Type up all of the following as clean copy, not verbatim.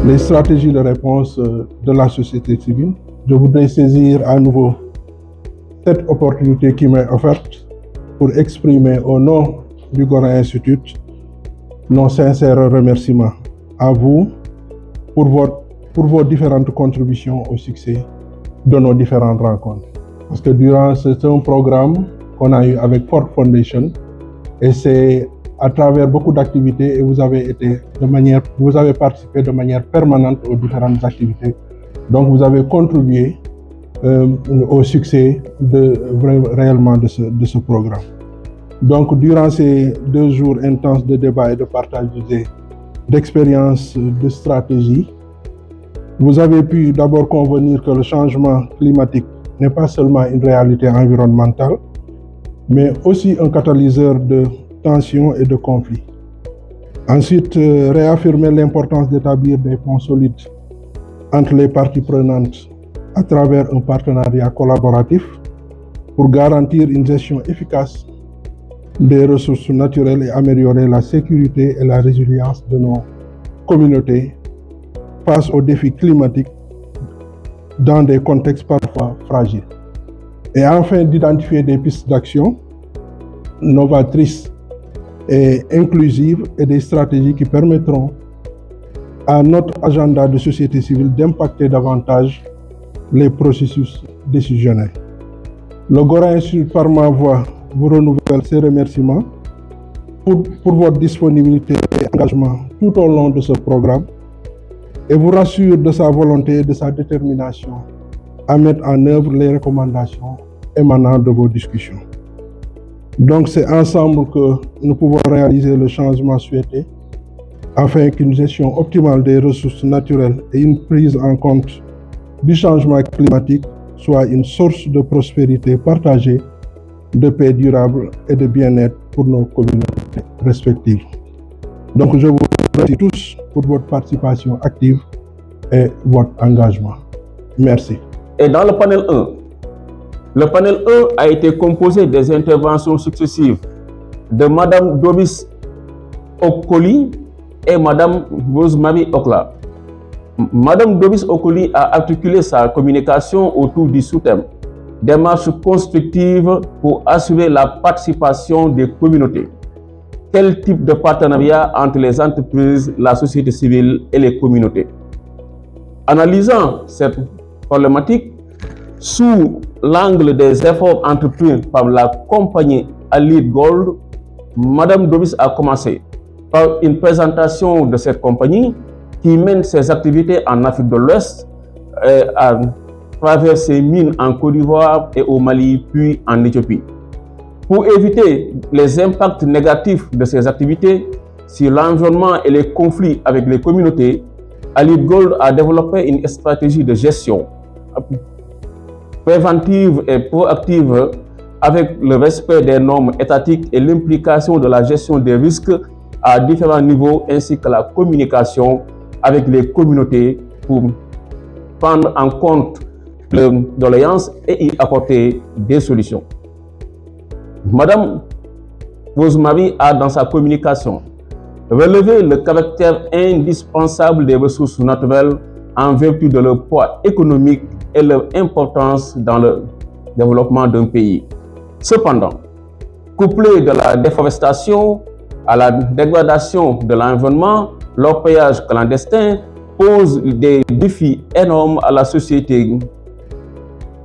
les stratégies de réponse de la société civile. Je voudrais saisir à nouveau cette opportunité qui m'est offerte pour exprimer au nom du Gorée Institute nos sincères remerciements à vous pour vos différentes contributions au succès de nos différentes rencontres. Parce que c'est un programme qu'on a eu avec Ford Foundation et c'est à travers beaucoup d'activités et vous avez participé de manière permanente aux différentes activités. Donc vous avez contribué au succès réellement de ce programme. Donc durant ces 2 jours intenses de débat et de partage d'expériences, de stratégies, vous avez pu d'abord convenir que le changement climatique n'est pas seulement une réalité environnementale, mais aussi un catalyseur de tensions et de conflits. Ensuite, réaffirmer l'importance d'établir des ponts solides entre les parties prenantes à travers un partenariat collaboratif pour garantir une gestion efficace des ressources naturelles et améliorer la sécurité et la résilience de nos communautés face aux défis climatiques dans des contextes parfois fragiles. Et enfin, d'identifier des pistes d'action novatrices et inclusives et des stratégies qui permettront à notre agenda de société civile d'impacter davantage les processus décisionnels. Le Gorée Institute, par ma voix, vous renouvelle ses remerciements pour votre disponibilité et engagement tout au long de ce programme et vous rassure de sa volonté et de sa détermination à mettre en œuvre les recommandations émanant de vos discussions. Donc c'est ensemble que nous pouvons réaliser le changement souhaité afin qu'une gestion optimale des ressources naturelles et une prise en compte du changement climatique soit une source de prospérité partagée, de paix durable et de bien-être pour nos communautés respectives. Donc je vous remercie tous pour votre participation active et votre engagement. Merci. Et dans le panel 1 a été composé des interventions successives de Madame Dobis Okoli et Madame Rosemary Okla. Madame Dobis Okoli a articulé sa communication autour du sous-thème « Démarches constructives pour assurer la participation des communautés ». Quel type de partenariat entre les entreprises, la société civile et les communautés? Analysant cette problématique sous l'angle des efforts entrepris par la compagnie Allied Gold, Madame Dobis a commencé par une présentation de cette compagnie qui mène ses activités en Afrique de l'Ouest, à travers ses mines en Côte d'Ivoire et au Mali, puis en Éthiopie. Pour éviter les impacts négatifs de ces activités sur l'environnement et les conflits avec les communautés, Allied Gold a développé une stratégie de gestion préventive et proactive avec le respect des normes étatiques et l'implication de la gestion des risques à différents niveaux ainsi que la communication avec les communautés pour prendre en compte leurs doléances et y apporter des solutions. Madame Rosemary a dans sa communication relevé le caractère indispensable des ressources naturelles en vertu de leur poids économique et leur importance dans le développement d'un pays. Cependant, couplé de la déforestation à la dégradation de l'environnement, l'orpaillage clandestin pose des défis énormes à la société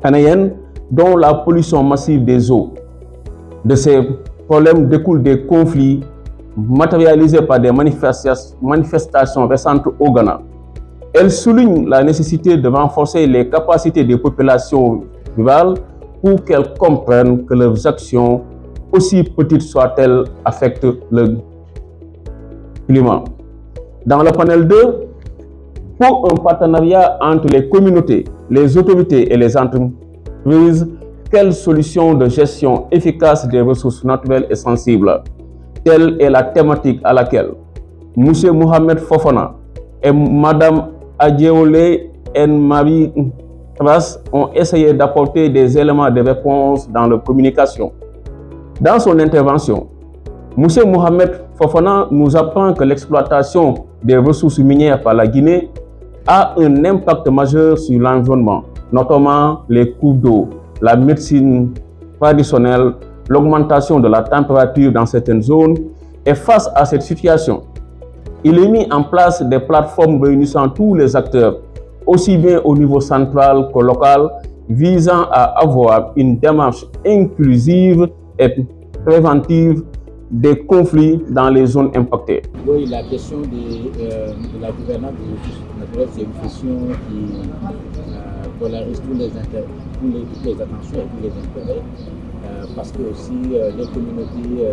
ghanéenne, dont la pollution massive des eaux. De ces problèmes découlent des conflits matérialisés par des manifestations récentes au Ghana. Elle souligne la nécessité de renforcer les capacités des populations rurales pour qu'elles comprennent que leurs actions, aussi petites soient-elles, affectent le climat. Dans le panel 2, pour un partenariat entre les communautés, les autorités et les entreprises, quelle solution de gestion efficace des ressources naturelles est sensible? Telle est la thématique à laquelle M. Mohamed Fofana et Mme Adjeole Marie Tras ont essayé d'apporter des éléments de réponse dans leur communication. Dans son intervention, M. Mohamed Fofana nous apprend que l'exploitation des ressources minières par la Guinée a un impact majeur sur l'environnement, notamment les cours d'eau, la médecine traditionnelle, l'augmentation de la température dans certaines zones. Et face à cette situation, il est mis en place des plateformes réunissant tous les acteurs, aussi bien au niveau central que local, visant à avoir une démarche inclusive et préventive des conflits dans les zones impactées. Oui, la question de la gouvernance des ressources naturelles, c'est une question qui polarise toutes les attentions et tous les intérêts, parce que aussi les communautés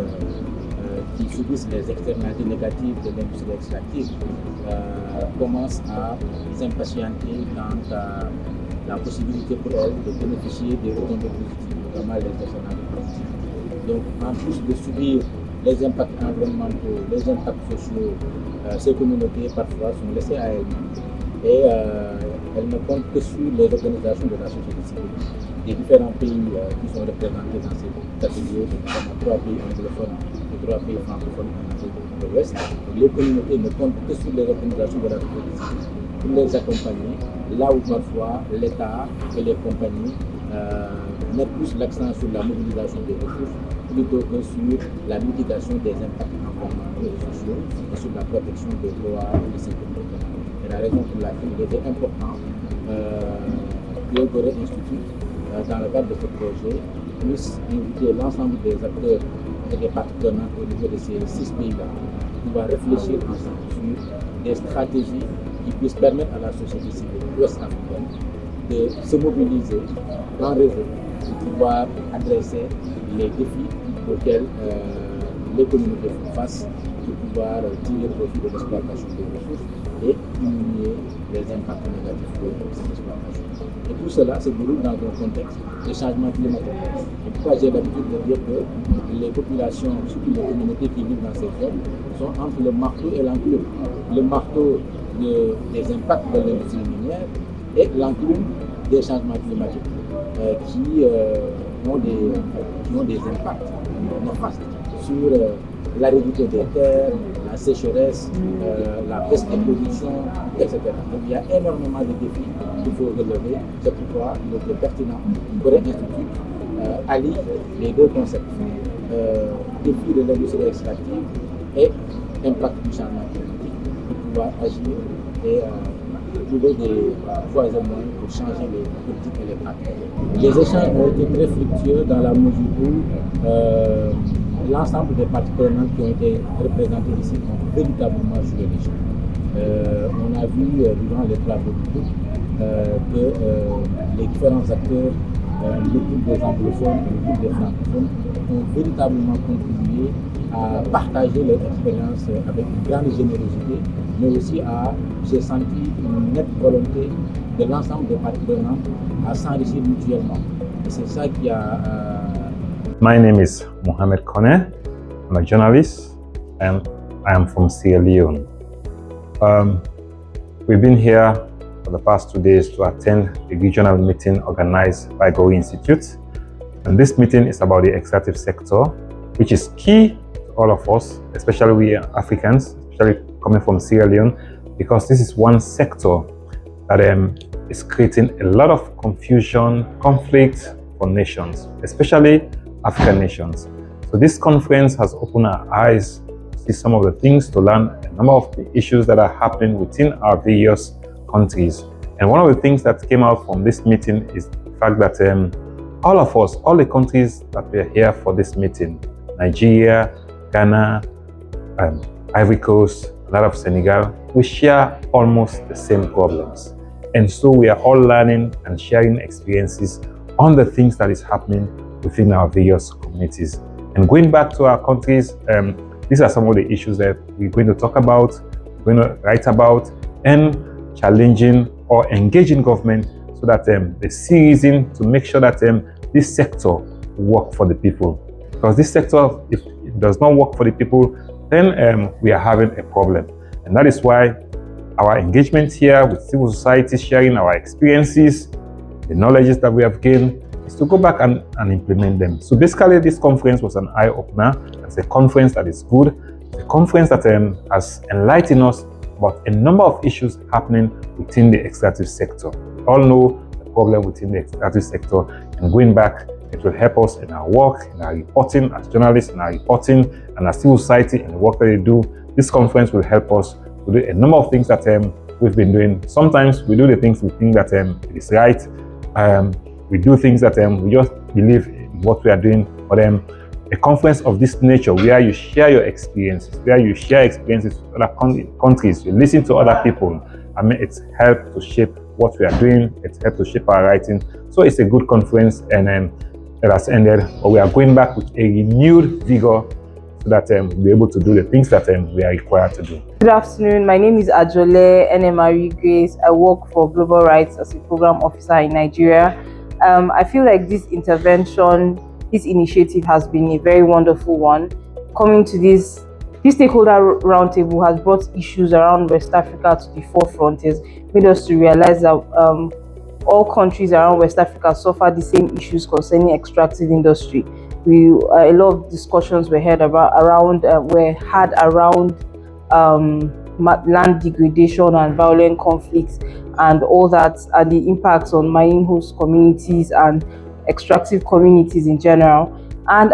qui subissent les externalités négatives de l'industrie extractive commencent à s'impatienter quant à la possibilité pour elles de bénéficier des retombées positives, notamment les externalités positives. Donc, en plus de subir les impacts environnementaux, les impacts sociaux, ces communautés parfois sont laissées à elles-mêmes et elles ne comptent que sur les organisations de la société civile des différents pays qui sont représentés dans ces catégories, notamment 3 pays anglophones et 3 pays francophones en Afrique de l'Ouest. Les communautés ne comptent que sur les organisations de la société civile pour les accompagner, là où parfois l'État et les compagnies mettent plus l'accent sur la mobilisation des ressources plutôt que sur la mitigation des impacts environnementaux et sociaux et sur la protection des droits et des sécurités. C'est la raison pour laquelle il était important que Gorée Institute, dans le cadre de ce projet, puisse inviter l'ensemble des acteurs et des parties prenantes au niveau de ces 6 pays-là pour pouvoir réfléchir ensemble sur des stratégies qui puissent permettre à la société civile ouest-africaine de se mobiliser en réseau pour pouvoir adresser les défis auxquels les communautés font face pour pouvoir tirer profit de l'exploitation des ressources et diminuer les impacts négatifs de cette exploitation. Et tout cela se déroule dans un contexte de changement climatique. Et pourquoi j'ai l'habitude de dire que les populations, surtout les communautés qui vivent dans ces zones, sont entre le marteau et l'enclume. Le marteau des impacts de l'industrie minière et l'enclume des changements climatiques qui ont des impacts néfastes sur l'aridité des terres, la sécheresse, la baisse des productions, etc. Donc il y a énormément de défis qu'il faut relever. C'est pourquoi il est pertinent que Gorée Institute allie les deux concepts. Défi de l'industrie extractive et impact du changement climatique pour pouvoir agir et trouver des voies et moyens pour changer les politiques et les pratiques. Les échanges ont été très fructueux dans la mesure où l'ensemble des parties prenantes qui ont été représentées ici ont véritablement joué les jeux. On a vu durant les travaux du groupe que les différents acteurs, le groupe des anglophones, le groupe des francophones, ont véritablement contribué à partager leur expérience avec une grande générosité, mais aussi j'ai senti une nette volonté de l'ensemble des parties prenantes à s'enrichir mutuellement. Et c'est ça qui a... My name is Mohamed Kone. I'm a journalist and I am from Sierra Leone. We've been here for the past 2 days to attend a regional meeting organized by Goree Institute. And this meeting is about the extractive sector, which is key to all of us, especially we Africans, especially coming from Sierra Leone, because this is one sector that is creating a lot of confusion, conflict for nations, especially African nations. So this conference has opened our eyes to see some of the things, to learn a number of the issues that are happening within our various countries. And one of the things that came out from this meeting is the fact that all of us, all the countries that were here for this meeting, Nigeria, Ghana, Ivory Coast, a lot of Senegal, we share almost the same problems. And so we are all learning and sharing experiences on the things that is happening within our various communities. And going back to our countries, these are some of the issues that we're going to talk about, we're going to write about, and challenging or engaging government so that they see reason to make sure that this sector work for the people. Because this sector, if it does not work for the people, then we are having a problem. And that is why our engagement here with civil society, sharing our experiences, the knowledges that we have gained, is to go back and implement them. So basically, this conference was an eye-opener. It's a conference that is good. It's a conference that has enlightened us about a number of issues happening within the extractive sector. We all know the problem within the extractive sector, and going back, it will help us in our work, in our reporting as journalists, in our reporting and as civil society and the work that they do. This conference will help us to do a number of things that we've been doing. Sometimes we do the things we think that it is right. We do things that we just believe in what we are doing. But a conference of this nature, where you share your experiences, where you share experiences with other countries, you listen to other people, I mean, it's helped to shape what we are doing. It's helped to shape our writing. So it's a good conference, and it has ended. But we are going back with a renewed vigor so that we'll be able to do the things that we are required to do. Good afternoon. My name is Ajole NMRE Grace. I work for Global Rights as a program officer in Nigeria. I feel like this initiative has been a very wonderful one. Coming to this stakeholder roundtable has brought issues around West Africa to the forefront. It's made us to realize that all countries around West Africa suffer the same issues concerning extractive industry. A lot of discussions were had around land degradation and violent conflicts and all that, and the impacts on mining host communities and extractive communities in general. And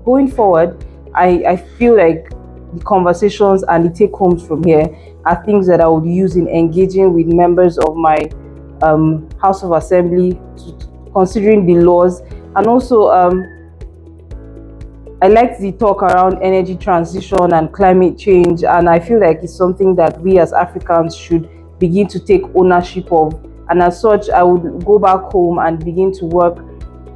going forward, I feel like the conversations and the take-homes from here are things that I would use in engaging with members of my House of Assembly, considering the laws. And also, I liked the talk around energy transition and climate change, and I feel like it's something that we as Africans should begin to take ownership of. And as such, I would go back home and begin to work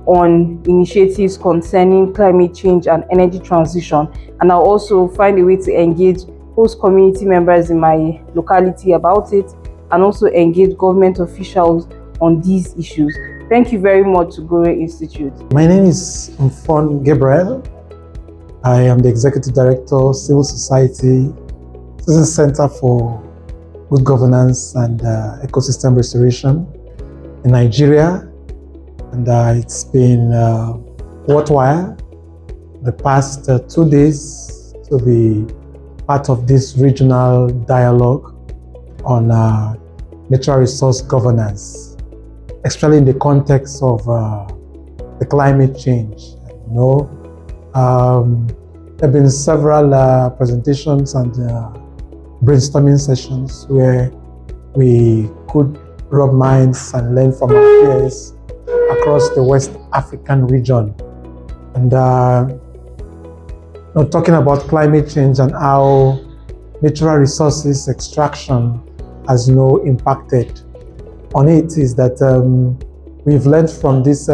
on initiatives concerning climate change and energy transition. And I'll also find a way to engage host community members in my locality about it, and also engage government officials on these issues. Thank you very much to Goree Institute. My name is Mfon Gabriel. I am the Executive Director, Civil Society, Citizen Center for Good Governance and Ecosystem Restoration in Nigeria. And it's been worthwhile the past 2 days to be part of this regional dialogue on natural resource governance, especially in the context of the climate change. There have been several presentations and brainstorming sessions where we could rub minds and learn from our peers across the West African region. And talking about climate change and how natural resources extraction has impacted on it, is that we've learned from this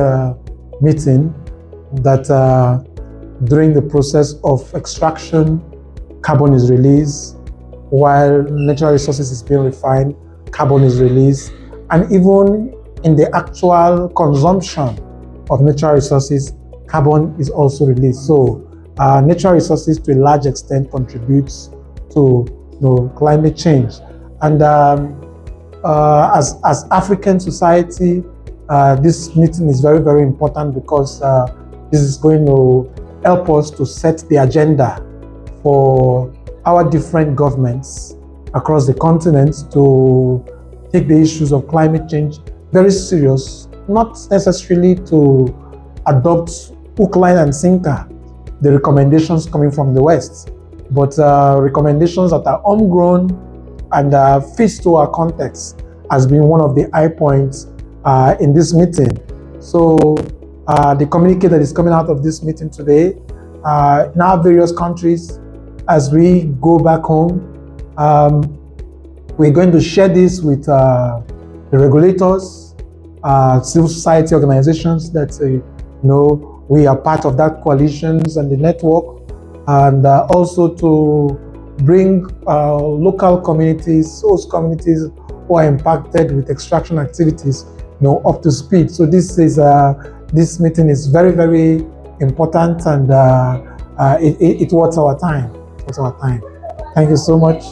meeting that during the process of extraction, carbon is released. While natural resources is being refined, carbon is released. And even in the actual consumption of natural resources, carbon is also released. So natural resources to a large extent contributes to climate change. And as African society, this meeting is very, very important, because this is going to help us to set the agenda for our different governments across the continent to take the issues of climate change very serious, not necessarily to adopt hook, line, and sinker the recommendations coming from the West, but recommendations that are homegrown and fits to our context has been one of the high points in this meeting. So the communique that is coming out of this meeting today in our various countries, as we go back home, we're going to share this with the regulators, civil society organizations that we are part of that coalitions and the network, and also to bring local communities, host communities who are impacted with extraction activities, up to speed. So this meeting is very, very important, and it worth our time. Thank you so much.